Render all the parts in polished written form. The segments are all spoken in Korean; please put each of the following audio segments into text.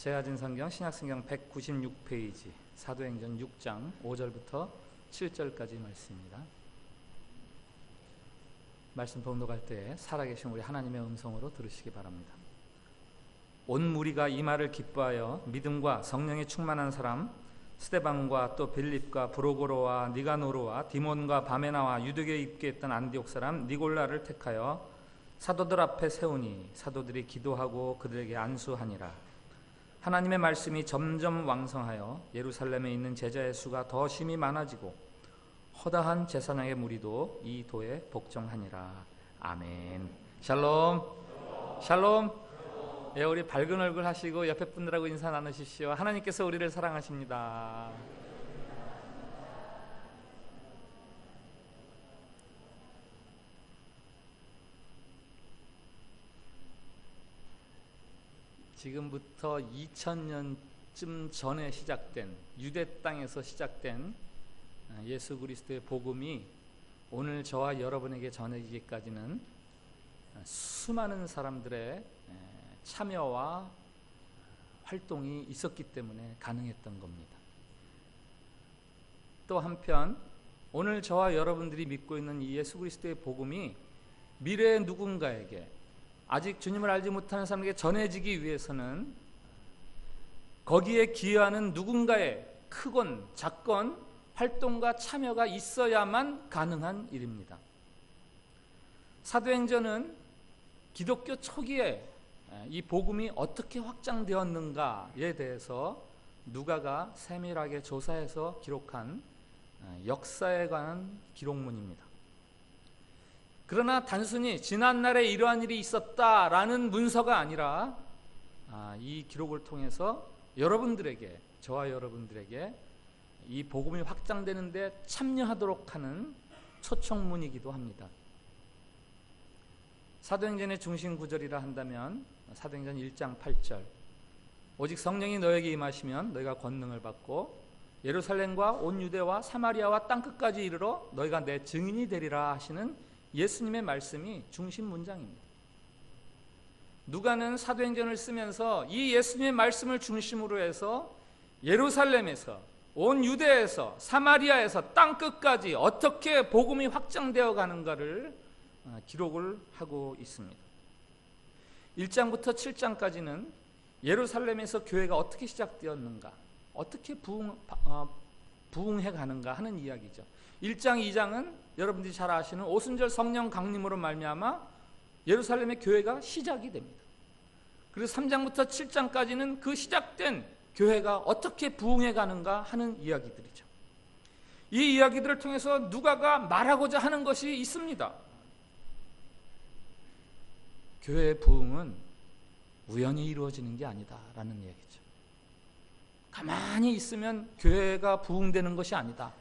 제가 가진 성경 신약성경 196페이지 사도행전 6장 5절부터 7절까지 말씀입니다. 말씀 봉독할 때 살아계신 우리 하나님의 음성으로 들으시기 바랍니다. 온 무리가 이 말을 기뻐하여 믿음과 성령에 충만한 사람 스데반과 또 빌립과 브로고로와 니가노르와 디몬과 바메나와 유대교에 입교했던 안디옥 사람 니골라를 택하여 사도들 앞에 세우니 사도들이 기도하고 그들에게 안수하니라. 하나님의 말씀이 점점 왕성하여 예루살렘에 있는 제자의 수가 더 심히 많아지고 허다한 제사장의 무리도 이 도에 복종하니라. 아멘. 샬롬. 샬롬. 예, 우리 밝은 얼굴 하시고 옆에 분들하고 인사 나누십시오. 하나님께서 우리를 사랑하십니다. 지금부터 2000년쯤 전에 시작된 유대 땅에서 시작된 예수 그리스도의 복음이 오늘 저와 여러분에게 전해지기까지는 수많은 사람들의 참여와 활동이 있었기 때문에 가능했던 겁니다. 또 한편 오늘 저와 여러분들이 믿고 있는 이 예수 그리스도의 복음이 미래의 누군가에게 아직 주님을 알지 못하는 사람에게 전해지기 위해서는 거기에 기여하는 누군가의 크건 작건 활동과 참여가 있어야만 가능한 일입니다. 사도행전은 기독교 초기에 이 복음이 어떻게 확장되었는가에 대해서 누가가 세밀하게 조사해서 기록한 역사에 관한 기록문입니다. 그러나 단순히 지난날에 이러한 일이 있었다라는 문서가 아니라 이 기록을 통해서 여러분들에게, 저와 여러분들에게 이 복음이 확장되는 데 참여하도록 하는 초청문이기도 합니다. 사도행전의 중심 구절이라 한다면 사도행전 1장 8절 오직 성령이 너에게 임하시면 너희가 권능을 받고 예루살렘과 온 유대와 사마리아와 땅끝까지 이르러 너희가 내 증인이 되리라 하시는 예수님의 말씀이 중심 문장입니다. 누가는 사도행전을 쓰면서 이 예수님의 말씀을 중심으로 해서 예루살렘에서 온 유대에서 사마리아에서 땅끝까지 어떻게 복음이 확장되어 가는가를 기록을 하고 있습니다. 1장부터 7장까지는 예루살렘에서 교회가 어떻게 시작되었는가, 어떻게 부흥해 가는가 하는 이야기죠. 1장, 2장은 여러분들이 잘 아시는 오순절 성령 강림으로 말미암아 예루살렘의 교회가 시작이 됩니다. 그리고 3장부터 7장까지는 그 시작된 교회가 어떻게 부흥해 가는가 하는 이야기들이죠. 이 이야기들을 통해서 누가가 말하고자 하는 것이 있습니다. 교회의 부흥은 우연히 이루어지는 게 아니다라는 얘기죠. 가만히 있으면 교회가 부흥되는 것이 아니다.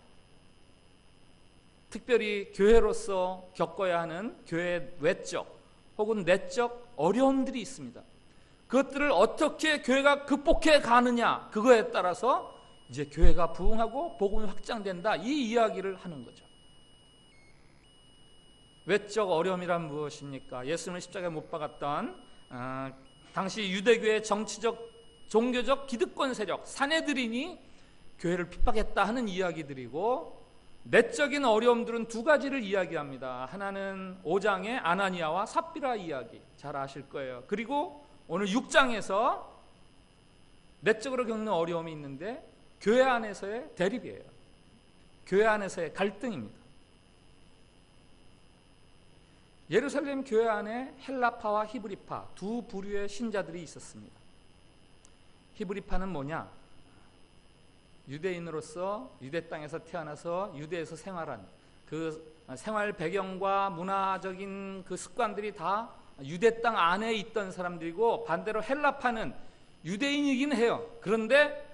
특별히 교회로서 겪어야 하는 교회의 외적 혹은 내적 어려움들이 있습니다. 그것들을 어떻게 교회가 극복해 가느냐, 그거에 따라서 이제 교회가 부흥하고 복음이 확장된다, 이 이야기를 하는 거죠. 외적 어려움이란 무엇입니까? 예수님을 십자가에 못 박았던 당시 유대교의 정치적, 종교적 기득권 세력 사내들인이 교회를 핍박했다 하는 이야기들이고, 내적인 어려움들은 두 가지를 이야기합니다. 하나는 5장의 아나니아와 삽비라 이야기, 잘 아실 거예요. 그리고 오늘 6장에서 내적으로 겪는 어려움이 있는데 교회 안에서의 대립이에요. 교회 안에서의 갈등입니다. 예루살렘 교회 안에 헬라파와 히브리파 두 부류의 신자들이 있었습니다. 히브리파는 뭐냐? 유대인으로서 유대 땅에서 태어나서 유대에서 생활한 그 생활 배경과 문화적인 그 습관들이 다 유대 땅 안에 있던 사람들이고, 반대로 헬라파는 유대인이긴 해요. 그런데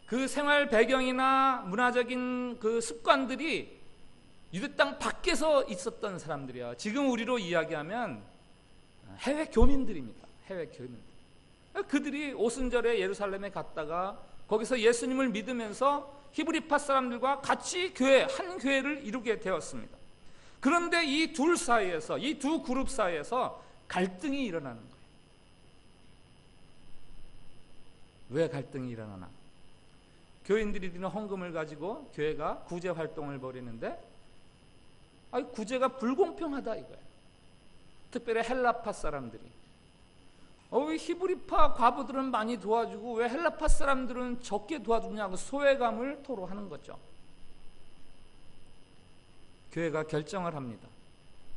그 생활 배경이나 문화적인 그 습관들이 유대 땅 밖에서 있었던 사람들이에요. 지금 우리로 이야기하면 해외 교민들입니다. 해외 교민들. 그들이 오순절에 예루살렘에 갔다가 거기서 예수님을 믿으면서 히브리파 사람들과 같이 한 교회를 이루게 되었습니다. 그런데 이 둘 사이에서, 이 두 그룹 사이에서 갈등이 일어나는 거예요. 왜 갈등이 일어나나? 교인들이 드리는 헌금을 가지고 교회가 구제 활동을 벌이는데 구제가 불공평하다 이거예요. 특별히 헬라파 사람들이 왜 히브리파 과부들은 많이 도와주고 왜 헬라파 사람들은 적게 도와주냐고 소외감을 토로하는 거죠. 교회가 결정을 합니다.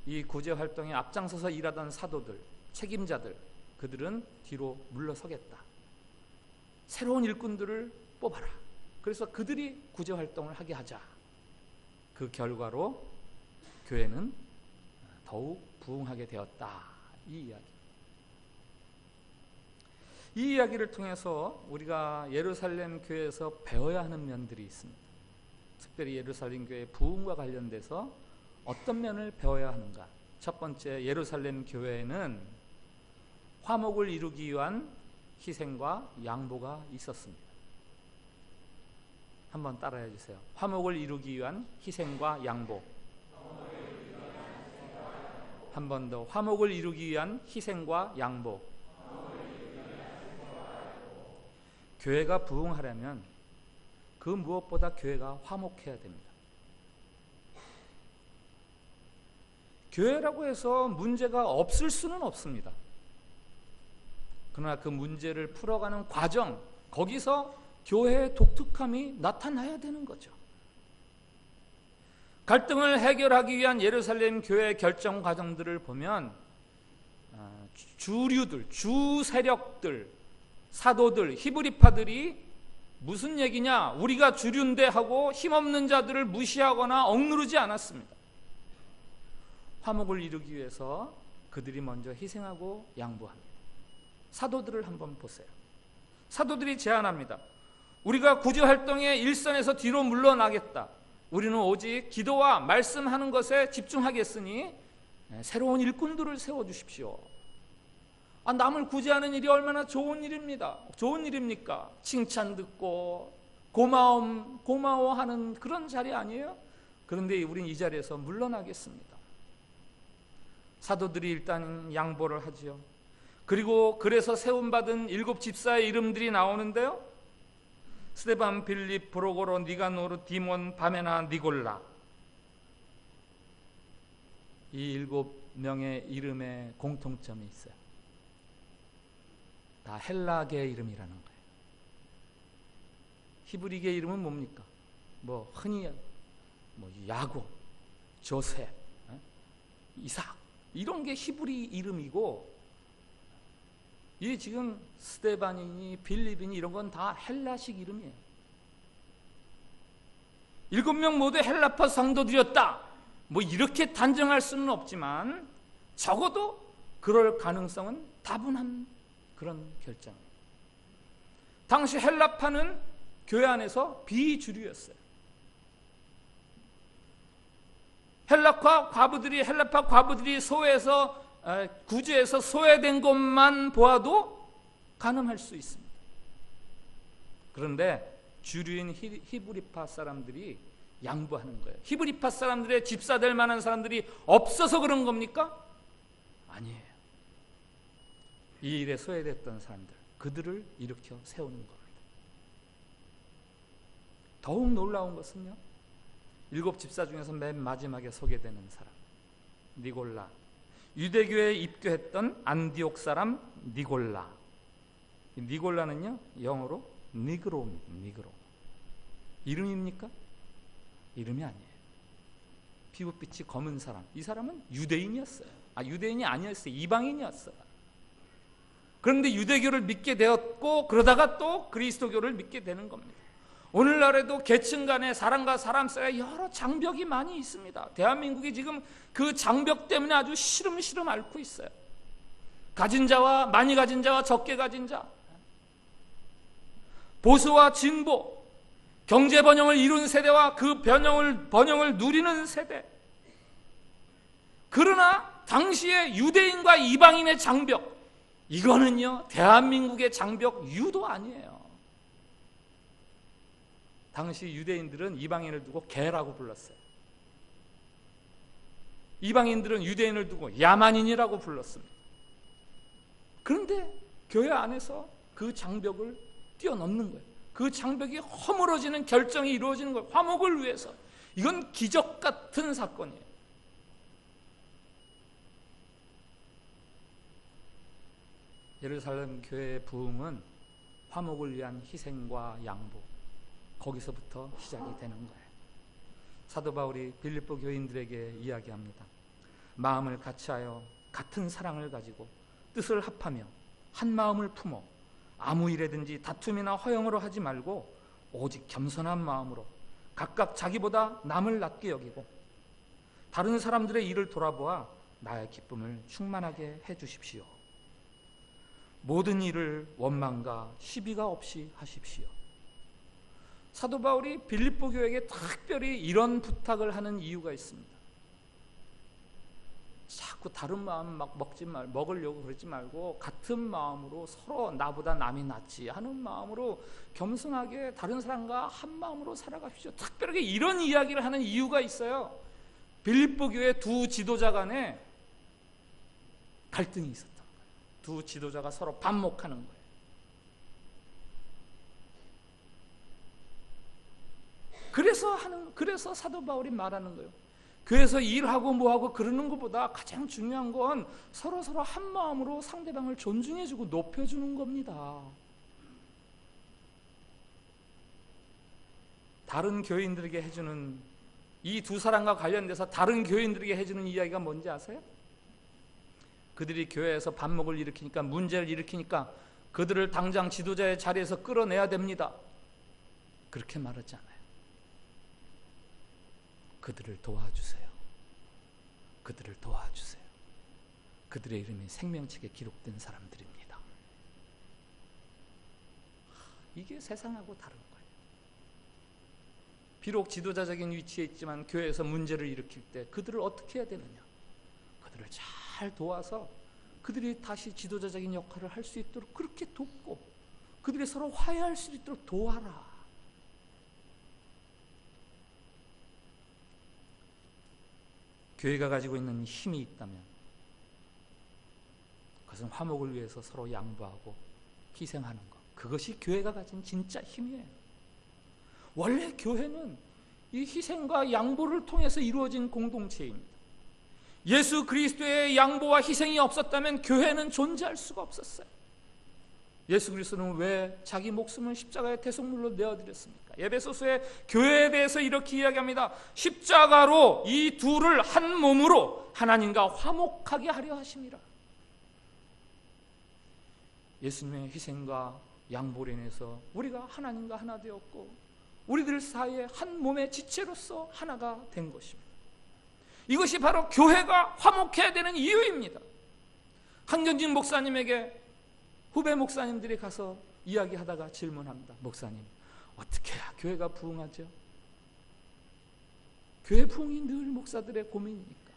이 구제 활동에 앞장서서 일하던 사도들, 책임자들, 그들은 뒤로 물러서겠다. 새로운 일꾼들을 뽑아라. 그래서 그들이 구제 활동을 하게 하자. 그 결과로 교회는 더욱 부흥하게 되었다. 이 이야기. 이 이야기를 통해서 우리가 예루살렘 교회에서 배워야 하는 면들이 있습니다. 특별히 예루살렘 교회의 부흥과 관련돼서 어떤 면을 배워야 하는가? 첫 번째, 예루살렘 교회에는 화목을 이루기 위한 희생과 양보가 있었습니다. 한번 따라해 주세요. 화목을 이루기 위한 희생과 양보. 한 번 더. 화목을 이루기 위한 희생과 양보. 교회가 부흥하려면 그 무엇보다 교회가 화목해야 됩니다. 교회라고 해서 문제가 없을 수는 없습니다. 그러나 그 문제를 풀어가는 과정, 거기서 교회의 독특함이 나타나야 되는 거죠. 갈등을 해결하기 위한 예루살렘 교회의 결정 과정들을 보면 주류들, 주세력들, 사도들, 히브리파들이 무슨 얘기냐? 우리가 주류인데 하고 힘없는 자들을 무시하거나 억누르지 않았습니다. 화목을 이루기 위해서 그들이 먼저 희생하고 양보합니다. 사도들을 한번 보세요. 사도들이 제안합니다. 우리가 구제활동의 일선에서 뒤로 물러나겠다. 우리는 오직 기도와 말씀하는 것에 집중하겠으니 새로운 일꾼들을 세워주십시오. 남을 구제하는 일이 얼마나 좋은 일입니다. 좋은 일입니까? 칭찬 듣고 고마워하는 그런 자리 아니에요? 그런데 우린 이 자리에서 물러나겠습니다. 사도들이 일단 양보를 하지요. 그리고 그래서 세움받은 7 집사의 이름들이 나오는데요. 스데반, 빌립, 브로고로, 니가노르, 디몬, 바메나, 니골라. 이 7명의 이름에 공통점이 있어요. 다 헬라계 이름이라는 거예요. 히브리계 이름은 뭡니까? 흔히 야곱, 조셉, 이삭 이런 게 히브리 이름이고, 이 지금 스데반이니 빌립이니 이런 건 다 헬라식 이름이에요. 7명 모두 헬라파 성도들이었다. 이렇게 단정할 수는 없지만 적어도 그럴 가능성은 다분한 그런 결정이에요. 당시 헬라파는 교회 안에서 비주류였어요. 헬라파 과부들이 구제에서 소외된 것만 보아도 가늠할 수 있습니다. 그런데 주류인 히브리파 사람들이 양보하는 거예요. 히브리파 사람들의 집사 될 만한 사람들이 없어서 그런 겁니까? 아니에요. 이 일에 소외됐던 사람들, 그들을 일으켜 세우는 겁니다. 더욱 놀라운 것은요, 7 집사 중에서 맨 마지막에 소개되는 사람, 니골라. 유대교에 입교했던 안디옥 사람 니골라. 니골라는요, 영어로 니그로입니다. 니그로. 이름입니까? 이름이 아니에요. 피부빛이 검은 사람. 이 사람은 유대인이었어요. 유대인이 아니었어요. 이방인이었어요. 그런데 유대교를 믿게 되었고, 그러다가 또 그리스도교를 믿게 되는 겁니다. 오늘날에도 계층 간에 사람과 사람 사이에 여러 장벽이 많이 있습니다. 대한민국이 지금 그 장벽 때문에 아주 시름시름 앓고 있어요. 가진 자와 많이 가진 자와 적게 가진 자, 보수와 진보, 경제 번영을 이룬 세대와 그 번영을 누리는 세대. 그러나 당시의 유대인과 이방인의 장벽, 이거는요, 대한민국의 장벽 유도 아니에요. 당시 유대인들은 이방인을 두고 개라고 불렀어요. 이방인들은 유대인을 두고 야만인이라고 불렀습니다. 그런데 교회 안에서 그 장벽을 뛰어넘는 거예요. 그 장벽이 허물어지는 결정이 이루어지는 거예요. 화목을 위해서. 이건 기적 같은 사건이에요. 예루살렘 교회의 부흥은 화목을 위한 희생과 양보, 거기서부터 시작이 되는 거예요. 사도 바울이 빌립보 교인들에게 이야기합니다. 마음을 같이하여 같은 사랑을 가지고 뜻을 합하며 한 마음을 품어 아무 일에든지 다툼이나 허영으로 하지 말고 오직 겸손한 마음으로 각각 자기보다 남을 낮게 여기고 다른 사람들의 일을 돌아보아 나의 기쁨을 충만하게 해주십시오. 모든 일을 원망과 시비가 없이 하십시오. 사도 바울이 빌립보 교회에게 특별히 이런 부탁을 하는 이유가 있습니다. 자꾸 다른 마음 막 먹으려고 그러지 말고 같은 마음으로 서로 나보다 남이 낫지 하는 마음으로 겸손하게 다른 사람과 한 마음으로 살아가십시오. 특별하게 이런 이야기를 하는 이유가 있어요. 빌립보 교회 두 지도자 간에 갈등이 있었던 거예요. 두 지도자가 서로 반목하는 거예요. 그래서 사도 바울이 말하는 거예요. 교회에서 일하고 뭐하고 그러는 것보다 가장 중요한 건 서로 한 마음으로 상대방을 존중해주고 높여주는 겁니다. 다른 교인들에게 해주는, 이 두 사람과 관련돼서 다른 교인들에게 해주는 이야기가 뭔지 아세요? 그들이 교회에서 반목을 일으키니까, 문제를 일으키니까 그들을 당장 지도자의 자리에서 끌어내야 됩니다. 그렇게 말하지 않아요. 그들을 도와주세요. 그들을 도와주세요. 그들의 이름이 생명책에 기록된 사람들입니다. 이게 세상하고 다른 거예요. 비록 지도자적인 위치에 있지만 교회에서 문제를 일으킬 때 그들을 어떻게 해야 되느냐? 그들을 잘 도와서 그들이 다시 지도자적인 역할을 할 수 있도록 그렇게 돕고, 그들이 서로 화해할 수 있도록 도와라. 교회가 가지고 있는 힘이 있다면 그것은 화목을 위해서 서로 양보하고 희생하는 것, 그것이 교회가 가진 진짜 힘이에요. 원래 교회는 이 희생과 양보를 통해서 이루어진 공동체입니다. 예수 그리스도의 양보와 희생이 없었다면 교회는 존재할 수가 없었어요. 예수 그리스도는 왜 자기 목숨을 십자가의 대속물로 내어드렸습니까? 에베소서의 교회에 대해서 이렇게 이야기합니다. 십자가로 이 둘을 한 몸으로 하나님과 화목하게 하려 하심이라. 예수님의 희생과 양보로 인해서 우리가 하나님과 하나 되었고 우리들 사이에 한 몸의 지체로서 하나가 된 것입니다. 이것이 바로 교회가 화목해야 되는 이유입니다. 한경진 목사님에게 후배 목사님들이 가서 이야기하다가 질문합니다. 목사님, 어떻게 해야 교회가 부흥하죠? 교회 부흥이 늘 목사들의 고민이니까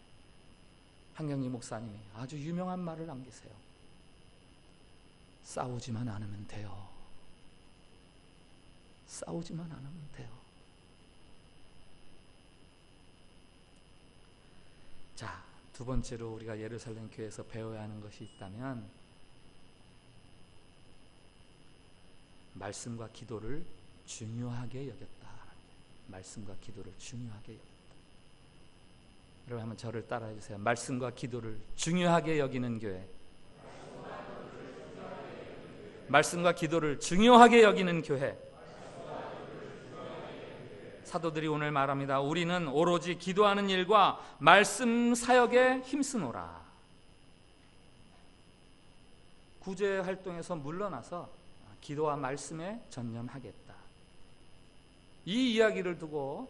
한경진 목사님이 아주 유명한 말을 남기세요. 싸우지만 않으면 돼요. 싸우지만 않으면 돼요. 자, 두 번째로 우리가 예루살렘 교회에서 배워야 하는 것이 있다면 말씀과 기도를 중요하게 여겼다. 말씀과 기도를 중요하게 여겼다. 여러분 한번 저를 따라해 주세요. 말씀과 기도를 중요하게 여기는 교회. 말씀과 기도를 중요하게 여기는 교회. 사도들이 오늘 말합니다. 우리는 오로지 기도하는 일과 말씀 사역에 힘쓰노라. 구제 활동에서 물러나서 기도와 말씀에 전념하겠다. 이 이야기를 두고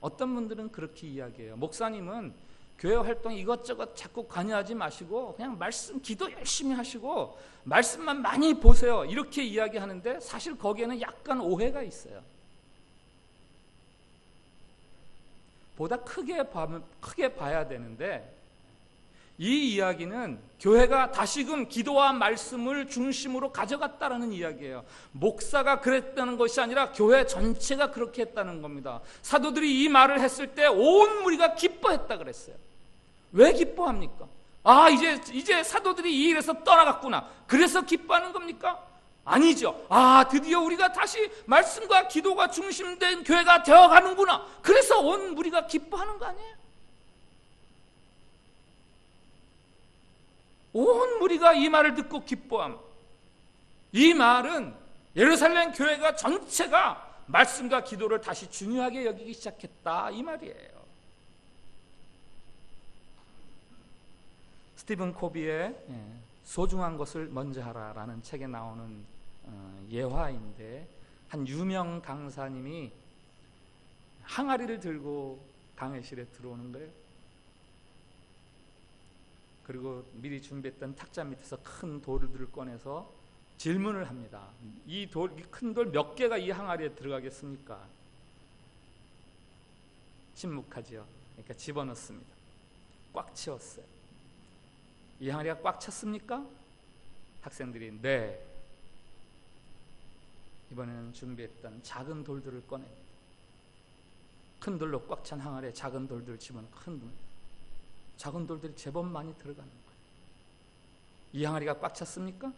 어떤 분들은 그렇게 이야기해요. 목사님은 교회 활동 이것저것 자꾸 관여하지 마시고 그냥 말씀 기도 열심히 하시고 말씀만 많이 보세요. 이렇게 이야기하는데 사실 거기에는 약간 오해가 있어요. 보다 크게 봐야 되는데, 이 이야기는 교회가 다시금 기도와 말씀을 중심으로 가져갔다라는 이야기예요. 목사가 그랬다는 것이 아니라 교회 전체가 그렇게 했다는 겁니다. 사도들이 이 말을 했을 때 온 무리가 기뻐했다 그랬어요. 왜 기뻐합니까? 이제 사도들이 이 일에서 떠나갔구나. 그래서 기뻐하는 겁니까? 아니죠. 아, 드디어 우리가 다시 말씀과 기도가 중심된 교회가 되어가는구나. 그래서 온 무리가 기뻐하는 거 아니에요? 온 무리가 이 말을 듣고 기뻐함. 이 말은 예루살렘 교회가 전체가 말씀과 기도를 다시 중요하게 여기기 시작했다, 이 말이에요. 스티븐 코비의 소중한 것을 먼저 하라라는 책에 나오는 예화인데, 한 유명 강사님이 항아리를 들고 강의실에 들어오는 거예요. 그리고 미리 준비했던 탁자 밑에서 큰 돌을 꺼내서 질문을 합니다. 이 큰 돌 몇 개가 이 항아리에 들어가겠습니까? 침묵하지요. 그러니까 집어넣습니다. 꽉 채웠어요. 이 항아리가 꽉 찼습니까? 학생들이 네. 이번에는 준비했던 작은 돌들을 꺼냅니다. 큰 돌로 꽉 찬 항아리에 작은 돌들을 집어넣은 큰 돌. 작은 돌들이 제법 많이 들어가는 거예요. 이 항아리가 꽉 찼습니까?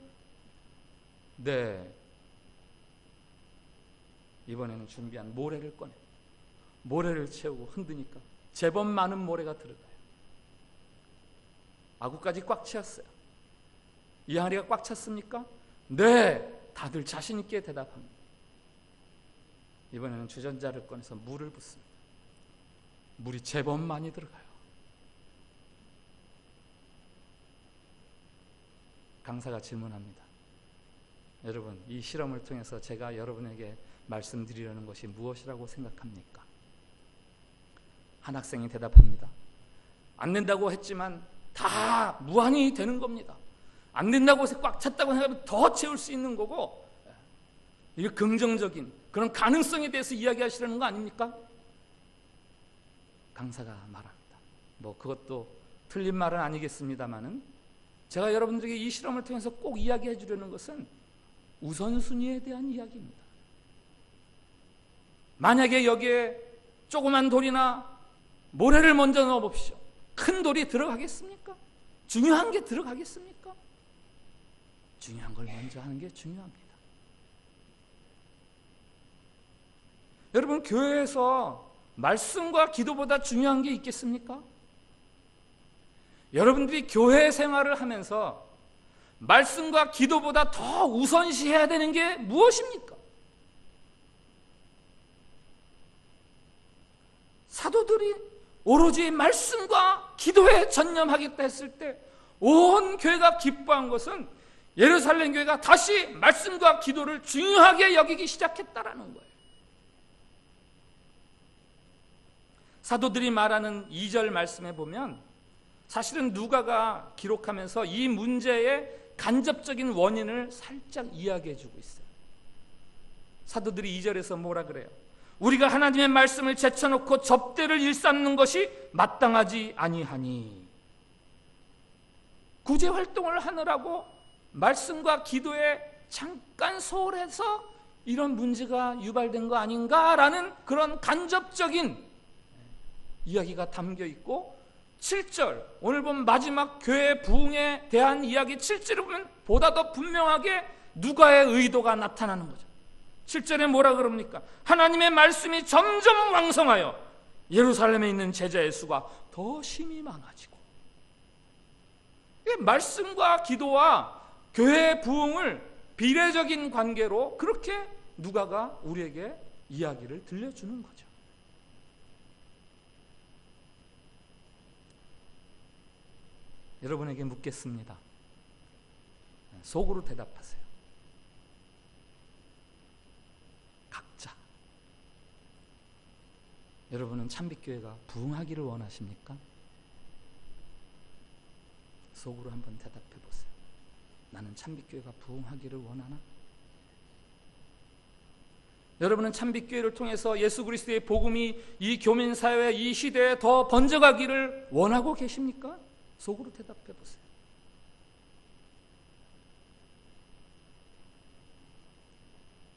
네. 이번에는 준비한 모래를 꺼내 모래를 채우고 흔드니까 제법 많은 모래가 들어가요. 아구까지 꽉 채웠어요. 이 항아리가 꽉 찼습니까? 네. 다들 자신 있게 대답합니다. 이번에는 주전자를 꺼내서 물을 붓습니다. 물이 제법 많이 들어가요. 강사가 질문합니다. 여러분, 이 실험을 통해서 제가 여러분에게 말씀드리려는 것이 무엇이라고 생각합니까? 한 학생이 대답합니다. 안 된다고 했지만 다 무한히 되는 겁니다. 안 된다고 해서 꽉 찼다고 생각하면 더 채울 수 있는 거고, 이게 긍정적인 그런 가능성에 대해서 이야기하시려는 거 아닙니까? 강사가 말합니다. 뭐 그것도 틀린 말은 아니겠습니다만은, 제가 여러분들에게 이 실험을 통해서 꼭 이야기해 주려는 것은 우선순위에 대한 이야기입니다. 만약에 여기에 조그만 돌이나 모래를 먼저 넣어 봅시오. 큰 돌이 들어가겠습니까? 중요한 게 들어가겠습니까? 중요한 걸 먼저 하는 게 중요합니다. 여러분, 교회에서 말씀과 기도보다 중요한 게 있겠습니까? 여러분들이 교회 생활을 하면서 말씀과 기도보다 더 우선시해야 되는 게 무엇입니까? 사도들이 오로지 말씀과 기도에 전념하겠다 했을 때 온 교회가 기뻐한 것은 예루살렘 교회가 다시 말씀과 기도를 중요하게 여기기 시작했다라는 거예요. 사도들이 말하는 2절 말씀에 보면 사실은 누가가 기록하면서 이 문제의 간접적인 원인을 살짝 이야기해 주고 있어요. 사도들이 2절에서 뭐라 그래요? 우리가 하나님의 말씀을 제쳐놓고 접대를 일삼는 것이 마땅하지 아니하니. 구제 활동을 하느라고 말씀과 기도에 잠깐 소홀해서 이런 문제가 유발된 거 아닌가라는 그런 간접적인 이야기가 담겨 있고, 7절, 오늘 본 마지막 교회 부흥에 대한 이야기 7절을 보면 보다 더 분명하게 누가의 의도가 나타나는 거죠. 7절에 뭐라 그럽니까? 하나님의 말씀이 점점 왕성하여 예루살렘에 있는 제자의 수가 더 심히 많아지고. 말씀과 기도와 교회의 부흥을 비례적인 관계로 그렇게 누가가 우리에게 이야기를 들려주는 거죠. 여러분에게 묻겠습니다. 속으로 대답하세요. 각자. 여러분은 참빛교회가 부흥하기를 원하십니까? 속으로 한번 대답해 보세요. 나는 참빛교회가 부흥하기를 원하나? 여러분은 참빛교회를 통해서 예수 그리스도의 복음이 이 교민사회, 이 시대에 더 번져가기를 원하고 계십니까? 속으로 대답해 보세요.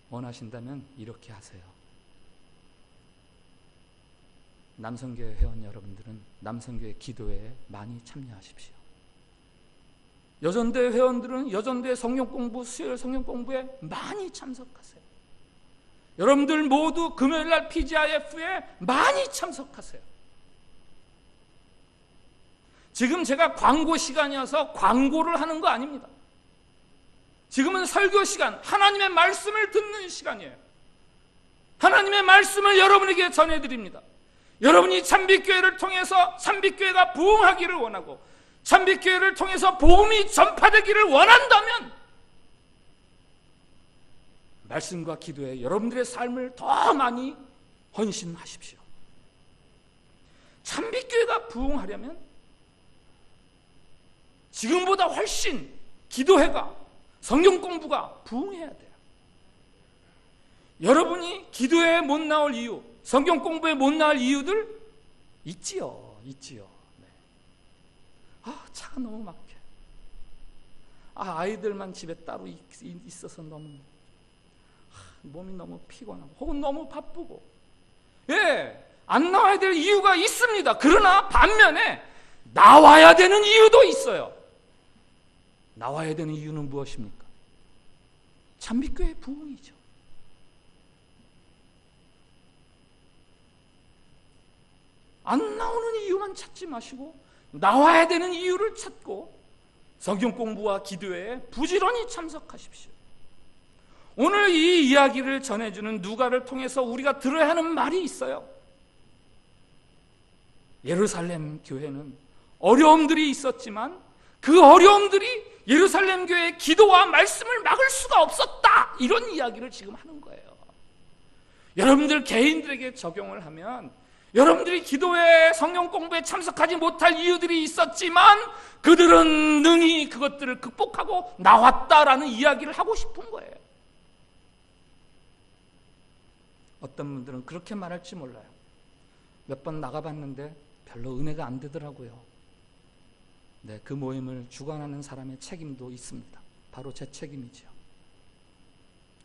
원하신다면 이렇게 하세요. 남성교회 회원 여러분들은 남성교회 기도회에 많이 참여하십시오. 여전대 회원들은 여전대 성경 공부, 수요일 성경 공부에 많이 참석하세요. 여러분들 모두 금요일날 PGIF에 많이 참석하세요. 지금 제가 광고 시간이어서 광고를 하는 거 아닙니다. 지금은 설교 시간, 하나님의 말씀을 듣는 시간이에요. 하나님의 말씀을 여러분에게 전해드립니다. 여러분이 참빛교회를 통해서 참빛교회가 부흥하기를 원하고 참빛교회를 통해서 복음이 전파되기를 원한다면 말씀과 기도에 여러분들의 삶을 더 많이 헌신하십시오. 참빛교회가 부흥하려면 지금보다 훨씬 기도회가, 성경 공부가 부흥해야 돼요. 여러분이 기도회에 못 나올 이유, 성경 공부에 못 나올 이유들 있지요. 네. 차가 너무 막혀. 아이들만 집에 따로 있어서 너무 몸이 너무 피곤하고 혹은 너무 바쁘고, 안 나와야 될 이유가 있습니다. 그러나 반면에 나와야 되는 이유도 있어요. 나와야 되는 이유는 무엇입니까? 참빛교회 부흥이죠. 안 나오는 이유만 찾지 마시고 나와야 되는 이유를 찾고 성경 공부와 기도에 부지런히 참석하십시오. 오늘 이 이야기를 전해주는 누가를 통해서 우리가 들어야 하는 말이 있어요. 예루살렘 교회는 어려움들이 있었지만 그 어려움들이 예루살렘 교회의 기도와 말씀을 막을 수가 없었다, 이런 이야기를 지금 하는 거예요. 여러분들 개인들에게 적용을 하면 여러분들이 기도회, 성경 공부에 참석하지 못할 이유들이 있었지만 그들은 능히 그것들을 극복하고 나왔다라는 이야기를 하고 싶은 거예요. 어떤 분들은 그렇게 말할지 몰라요. 몇 번 나가봤는데 별로 은혜가 안 되더라고요. 네, 그 모임을 주관하는 사람의 책임도 있습니다. 바로 제 책임이죠.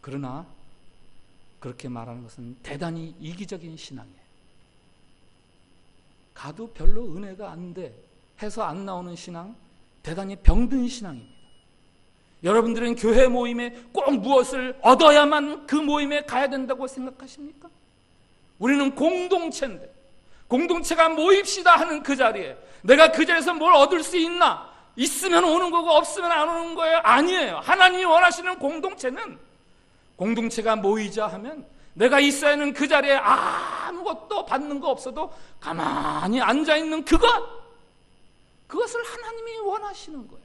그러나 그렇게 말하는 것은 대단히 이기적인 신앙이에요. 가도 별로 은혜가 안 돼 해서 안 나오는 신앙, 대단히 병든 신앙입니다. 여러분들은 교회 모임에 꼭 무엇을 얻어야만 그 모임에 가야 된다고 생각하십니까? 우리는 공동체인데, 공동체가 모입시다 하는 그 자리에 내가 그 자리에서 뭘 얻을 수 있나? 있으면 오는 거고 없으면 안 오는 거예요? 아니에요. 하나님이 원하시는 공동체는, 공동체가 모이자 하면 내가 있어야 하는 그 자리에 아무것도 받는 거 없어도 가만히 앉아있는 그것을 하나님이 원하시는 거예요.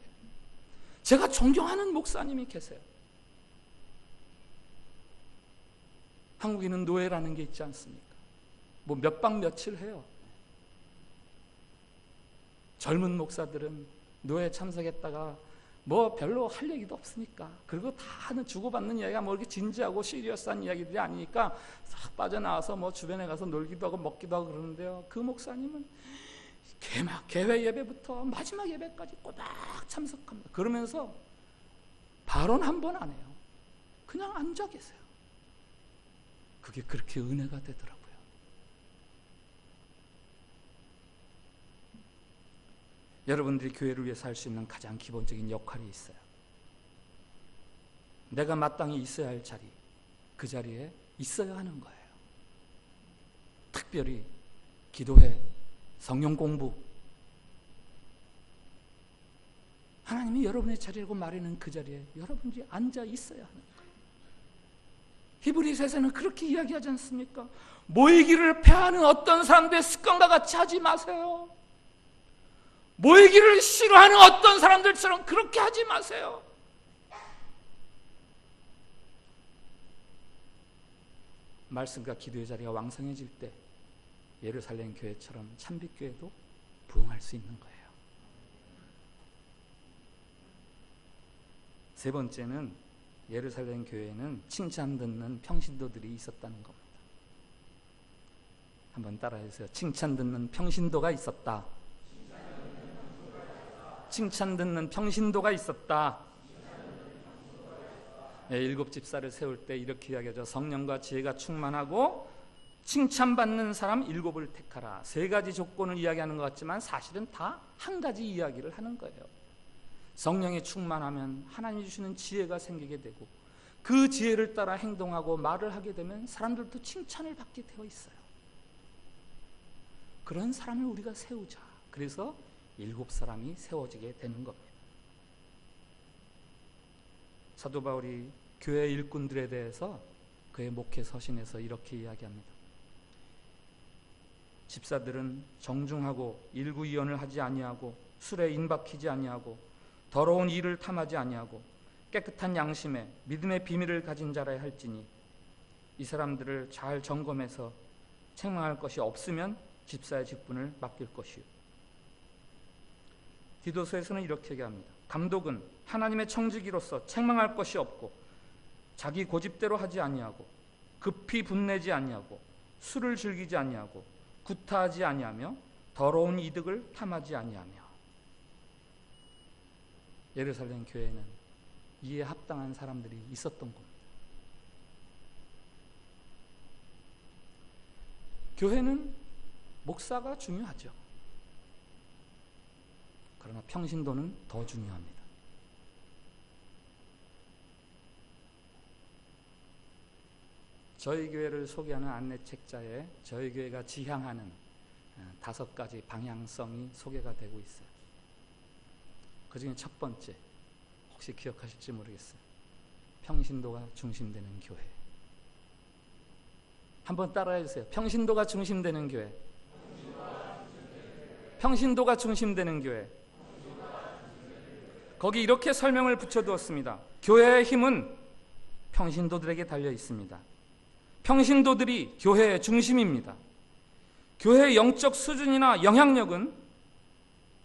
제가 존경하는 목사님이 계세요. 한국에는 노예라는 게 있지 않습니까? 뭐 몇 박 며칠 해요. 젊은 목사들은 노예 참석했다가 뭐 별로 할 얘기도 없으니까, 그리고 다 하는 주고받는 이야기가 뭐 이렇게 진지하고 시리어스한 이야기들이 아니니까 싹 빠져나와서 뭐 주변에 가서 놀기도 하고 먹기도 하고 그러는데요, 그 목사님은 개회 예배부터 마지막 예배까지 꼬박 참석합니다. 그러면서 발언 한 번 안 해요. 그냥 앉아 계세요. 그게 그렇게 은혜가 되더라고요. 여러분들이 교회를 위해서 할 수 있는 가장 기본적인 역할이 있어요. 내가 마땅히 있어야 할 자리, 그 자리에 있어야 하는 거예요. 특별히 기도회, 성경 공부, 하나님이 여러분의 자리라고 말하는 그 자리에 여러분들이 앉아 있어야 하는 거예요. 히브리서에서는 그렇게 이야기하지 않습니까? 모이기를 패하는 어떤 사람들의 습관과 같이 하지 마세요. 모이기를 싫어하는 어떤 사람들처럼 그렇게 하지 마세요. 말씀과 기도의 자리가 왕성해질 때 예루살렘 교회처럼 참빛교회도 부흥할 수 있는 거예요. 세 번째는 예루살렘 교회에는 칭찬 듣는 평신도들이 있었다는 겁니다. 한번 따라해주세요. 칭찬 듣는 평신도가 있었다. 칭찬 듣는 평신도가 있었다. 일곱 집사를 세울 때 이렇게 이야기하죠. 성령과 지혜가 충만하고 칭찬받는 사람 7을 택하라. 3가지 조건을 이야기하는 것 같지만 사실은 다 한 가지 이야기를 하는 거예요. 성령이 충만하면 하나님이 주시는 지혜가 생기게 되고 그 지혜를 따라 행동하고 말을 하게 되면 사람들도 칭찬을 받게 되어 있어요. 그런 사람을 우리가 세우자. 그래서 7사람이 세워지게 되는 겁니다. 사도 바울이 교회 일꾼들에 대해서 그의 목회 서신에서 이렇게 이야기합니다. 집사들은 정중하고 일구이언을 하지 아니하고 술에 인박히지 아니하고 더러운 일을 탐하지 아니하고 깨끗한 양심에 믿음의 비밀을 가진 자라야 할지니 이 사람들을 잘 점검해서 책망할 것이 없으면 집사의 직분을 맡길 것이요. 디도서에서는 이렇게 얘기합니다. 감독은 하나님의 청지기로서 책망할 것이 없고 자기 고집대로 하지 아니하고 급히 분내지 아니하고 술을 즐기지 아니하고 구타하지 아니하며 더러운 이득을 탐하지 아니하며. 예루살렘 교회는 이에 합당한 사람들이 있었던 겁니다. 교회는 목사가 중요하죠. 그러나 평신도는 더 중요합니다. 저희 교회를 소개하는 안내책자에 저희 교회가 지향하는 5가지 방향성이 소개가 되고 있어요. 그 중에 첫 번째, 혹시 기억하실지 모르겠어요. 평신도가 중심되는 교회. 한번 따라해 주세요. 평신도가 중심되는 교회. 평신도가 중심되는 교회. 거기 이렇게 설명을 붙여두었습니다. 교회의 힘은 평신도들에게 달려 있습니다. 평신도들이 교회의 중심입니다. 교회의 영적 수준이나 영향력은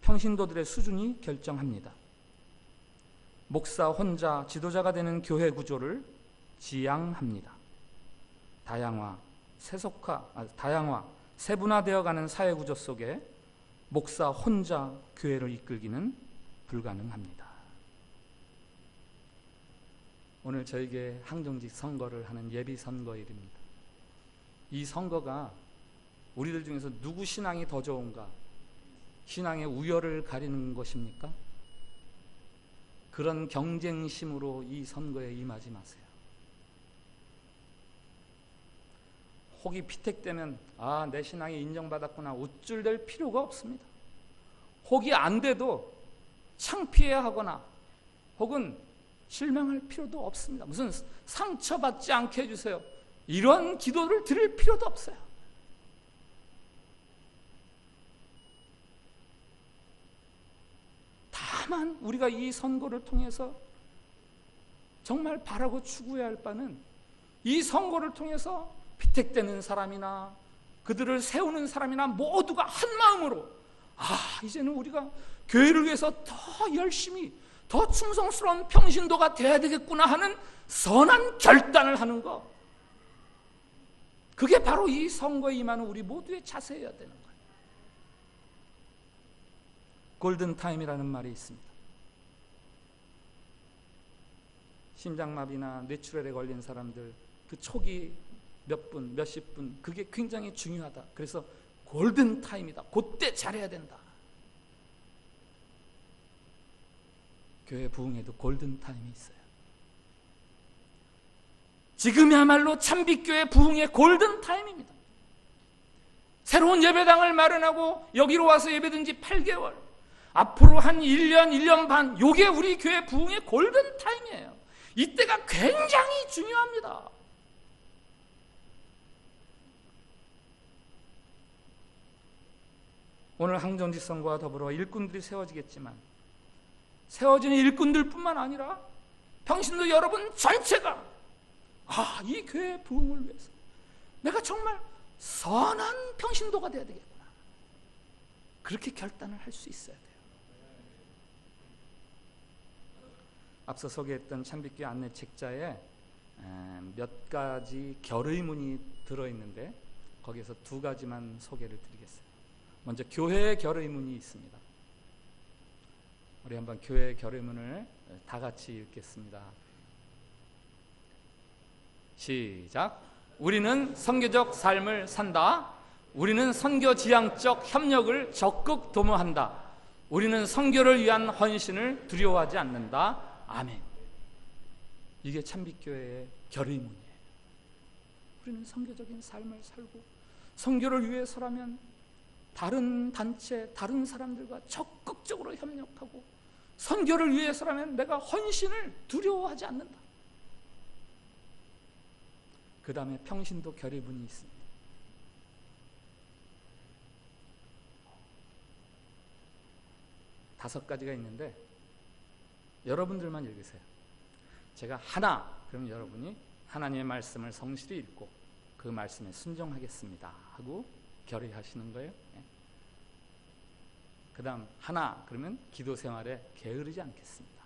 평신도들의 수준이 결정합니다. 목사 혼자 지도자가 되는 교회 구조를 지향합니다. 다양화, 세분화되어가는 사회 구조 속에 목사 혼자 교회를 이끌기는 불가능합니다. 오늘 저희 교회 항정직 선거를 하는 예비 선거일입니다. 이 선거가 우리들 중에서 누구 신앙이 더 좋은가? 신앙의 우열을 가리는 것입니까? 그런 경쟁심으로 이 선거에 임하지 마세요. 혹이 피택되면 내 신앙이 인정받았구나 우쭐댈 필요가 없습니다. 혹이 안 돼도 창피해야 하거나 혹은 실망할 필요도 없습니다. 무슨 상처받지 않게 해주세요. 이런 기도를 드릴 필요도 없어요. 다만 우리가 이 선거를 통해서 정말 바라고 추구해야 할 바는 이 선거를 통해서 피택되는 사람이나 그들을 세우는 사람이나 모두가 한 마음으로 이제는 우리가 교회를 위해서 더 열심히 더 충성스러운 평신도가 돼야 되겠구나 하는 선한 결단을 하는 것, 그게 바로 이 선거에 임하는 우리 모두의 자세여야 되는 거예요. 골든타임이라는 말이 있습니다. 심장마비나 뇌출혈에 걸린 사람들 그 초기 몇 분, 몇십 분, 그게 굉장히 중요하다. 그래서 골든타임이다. 그때 잘해야 된다. 교회 부흥에도 골든타임이 있어요. 지금이야말로 참빛교회 부흥의 골든타임입니다. 새로운 예배당을 마련하고 여기로 와서 예배든 지 8개월, 앞으로 한 1년, 1년 반, 요게 우리 교회 부흥의 골든타임이에요. 이때가 굉장히 중요합니다. 오늘 항정직 선거와 더불어 일꾼들이 세워지겠지만 세워지는 일꾼들뿐만 아니라 평신도 여러분 전체가 이 교회의 부흥을 위해서 내가 정말 선한 평신도가 되어야 되겠구나, 그렇게 결단을 할 수 있어야 돼요. 앞서 소개했던 참빛교회 안내책자에 몇 가지 결의문이 들어있는데 거기에서 2가지만 소개를 드리겠습니다. 먼저 교회의 결의문이 있습니다. 우리 한번 교회의 결의문을 다 같이 읽겠습니다. 시작. 우리는 선교적 삶을 산다. 우리는 선교 지향적 협력을 적극 도모한다. 우리는 선교를 위한 헌신을 두려워하지 않는다. 아멘. 이게 참빛교회의 결의문이에요. 우리는 선교적인 삶을 살고 선교를 위해서라면 다른 단체, 다른 사람들과 적극적으로 협력하고 선교를 위해서라면 내가 헌신을 두려워하지 않는다. 그 다음에 평신도 결의문이 있습니다. 다섯 가지가 있는데 여러분들만 읽으세요. 제가 하나, 그럼 여러분이 하나님의 말씀을 성실히 읽고 그 말씀에 순종하겠습니다 하고 결의하시는 거예요. 그 다음 하나, 그러면 기도 생활에 게으르지 않겠습니다.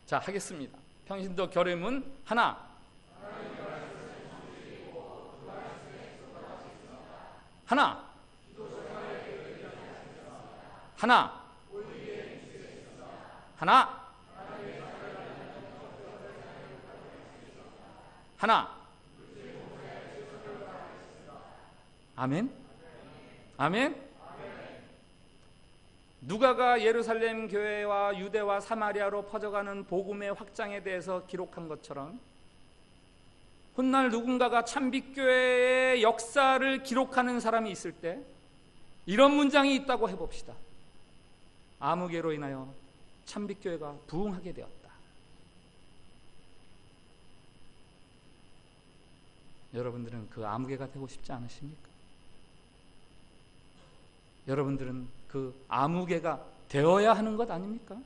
자, 하겠습니다. 평신도 결의문 하나. 하나. 하나. 하나. 하나. 아멘. 아멘. 누가가 예루살렘 교회와 유대와 사마리아로 퍼져가는 복음의 확장에 대해서 기록한 것처럼 훗날 누군가가 참빛교회의 역사를 기록하는 사람이 있을 때 이런 문장이 있다고 해봅시다. 아무개로 인하여 참빛교회가 부흥하게 되었다. 여러분들은 그 아무개가 되고 싶지 않으십니까? 여러분들은 그 아무개가 되어야 하는 것 아닙니까?